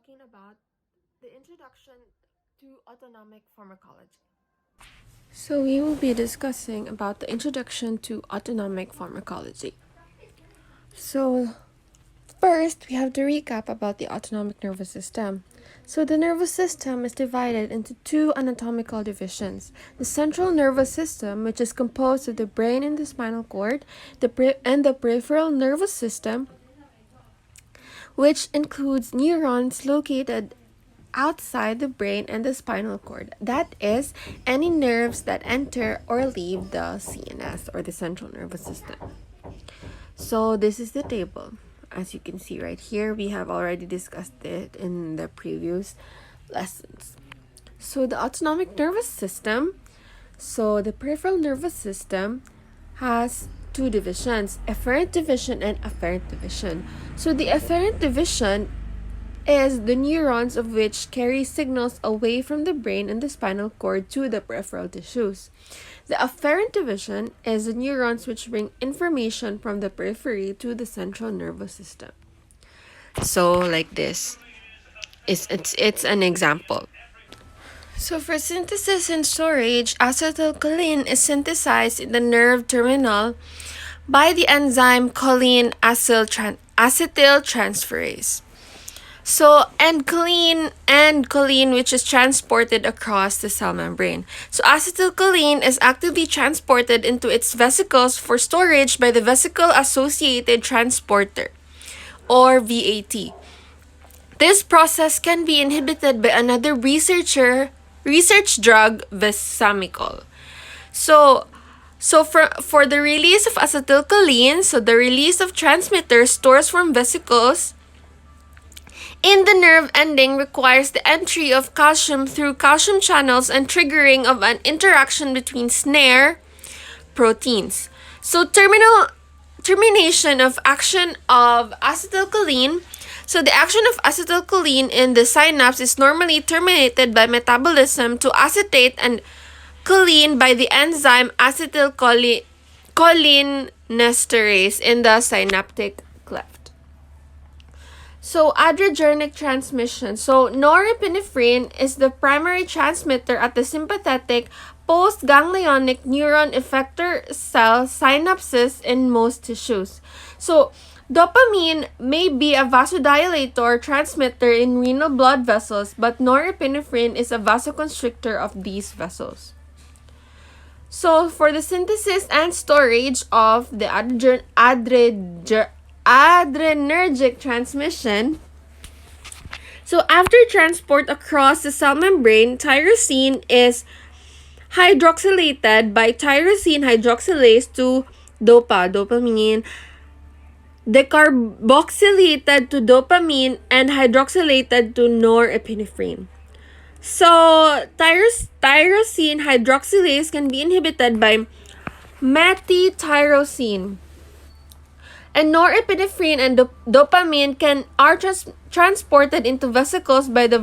talking about the introduction to autonomic pharmacology. So we will be discussing about the introduction to autonomic pharmacology. So first, we have to recap about the autonomic nervous system. So the nervous system is divided into two anatomical divisions. The central nervous system, which is composed of the brain and the spinal cord, and the peripheral nervous system, which includes neurons located outside the brain and the spinal cord. That is, any nerves that enter or leave the CNS or the central nervous system. So this is the table. As you can see right here, we have already discussed it in the previous lessons. So the autonomic nervous system, so the peripheral nervous system has two divisions, efferent division and afferent division. So the efferent division is the neurons of which carry signals away from the brain and the spinal cord to the peripheral tissues. The afferent division is the neurons which bring information from the periphery to the central nervous system. So like this, it's an example. So for synthesis and storage, acetylcholine is synthesized in the nerve terminal by the enzyme choline acetyltransferase. So, and choline, which is transported across the cell membrane. So, acetylcholine is actively transported into its vesicles for storage by the vesicle-associated transporter, or VAT. This process can be inhibited by another research drug, Vesamicol. So for the release of acetylcholine, so the release of transmitter stores from vesicles in the nerve ending requires the entry of calcium through calcium channels and triggering of an interaction between snare proteins. So termination of action of acetylcholine. So the action of acetylcholine in the synapse is normally terminated by metabolism to acetate and choline by the enzyme acetylcholinesterase in the synaptic cleft. So adrenergic transmission. So norepinephrine is the primary transmitter at the sympathetic postganglionic neuron effector cell synapses in most tissues. So dopamine may be a vasodilator transmitter in renal blood vessels, but norepinephrine is a vasoconstrictor of these vessels. So for the synthesis and storage of the adrenergic transmission, so after transport across the cell membrane, tyrosine is hydroxylated by tyrosine hydroxylase to dopamine, decarboxylated to dopamine, and hydroxylated to norepinephrine. So tyrosine hydroxylase can be inhibited by methytyrosine. And norepinephrine and dopamine are transported into vesicles by the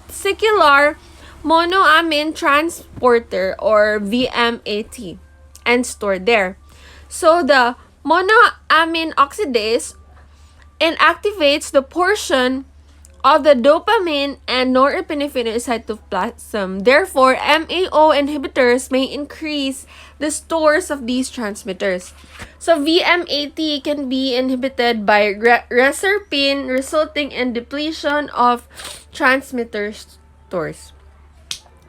vesicular monoamine transporter, or VMAT, and stored there. So the monoamine oxidase inactivates the portion of the dopamine and norepinephrine in cytoplasm. Therefore, MAO inhibitors may increase the stores of these transmitters. So VMAT can be inhibited by reserpine, resulting in depletion of transmitter stores.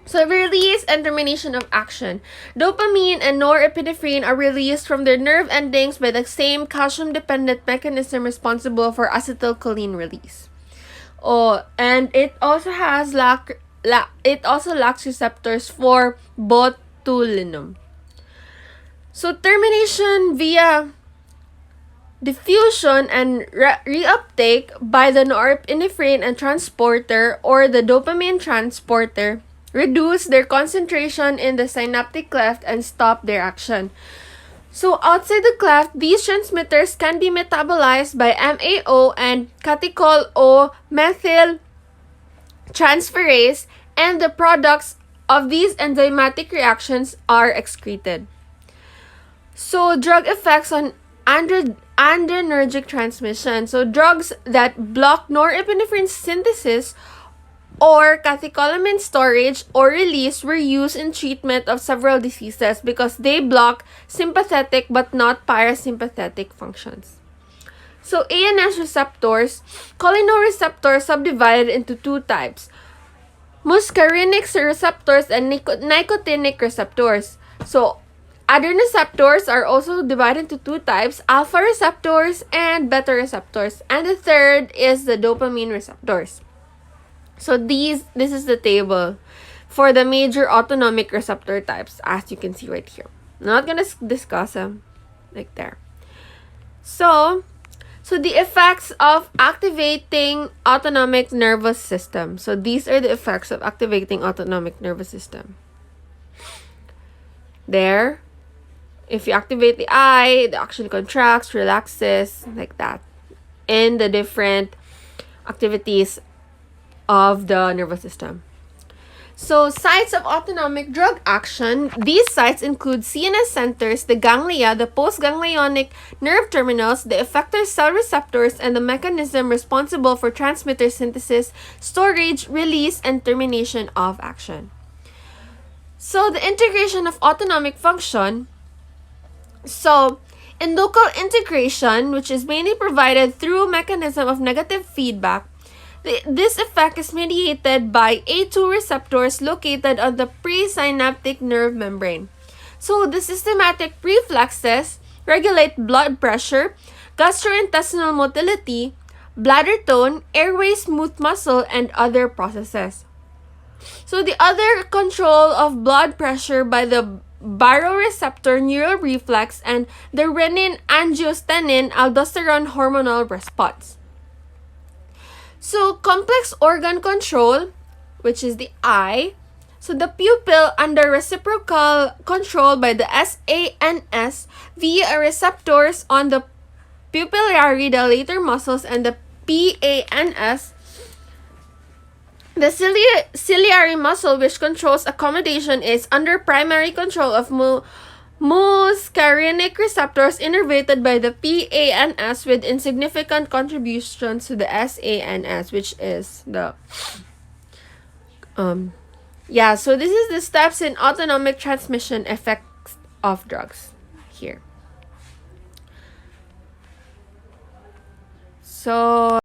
So release and termination of action. Dopamine and norepinephrine are released from their nerve endings by the same calcium-dependent mechanism responsible for acetylcholine release. And it also lacks receptors for botulinum. So termination via diffusion and reuptake by the norepinephrine and transporter or the dopamine transporter reduce their concentration in the synaptic cleft and stop their action. So outside the cleft, these transmitters can be metabolized by MAO and catechol-O-methyl transferase, and the products of these enzymatic reactions are excreted. So drug effects on adrenergic transmission. So drugs that block norepinephrine synthesis or catecholamine storage or release were used in treatment of several diseases because they block sympathetic but not parasympathetic functions. So ANS receptors, cholinereceptors subdivided into two types: muscarinic receptors and nicotinic receptors. So adrenoceptors are also divided into two types: alpha receptors and beta receptors. And the third is the dopamine receptors. So this is the table for the major autonomic receptor types, as you can see right here. I'm not going to discuss them like there. So the effects of activating autonomic nervous system. So these are the effects of activating autonomic nervous system. There, if you activate the eye, the action contracts, relaxes, like that, in the different activities of the nervous system. So, sites of autonomic drug action. These sites include CNS centers, the ganglia, the postganglionic nerve terminals, the effector cell receptors, and the mechanism responsible for transmitter synthesis, storage, release, and termination of action. So, the integration of autonomic function. So, endocal integration, which is mainly provided through mechanism of negative feedback, this effect is mediated by A2 receptors located on the presynaptic nerve membrane. So, the systematic reflexes regulate blood pressure, gastrointestinal motility, bladder tone, airway smooth muscle, and other processes. So, the other control of blood pressure by the baroreceptor neural reflex and the renin-angiostensin aldosterone hormonal response. So, complex organ control, which is the eye. So, the pupil under reciprocal control by the SANS via receptors on the pupillary dilator muscles and the PANS. The ciliary muscle, which controls accommodation, is under primary control of muscarinic receptors innervated by the PANS with insignificant contributions to the SANS, which is the so this is the steps in autonomic transmission effects of drugs here. So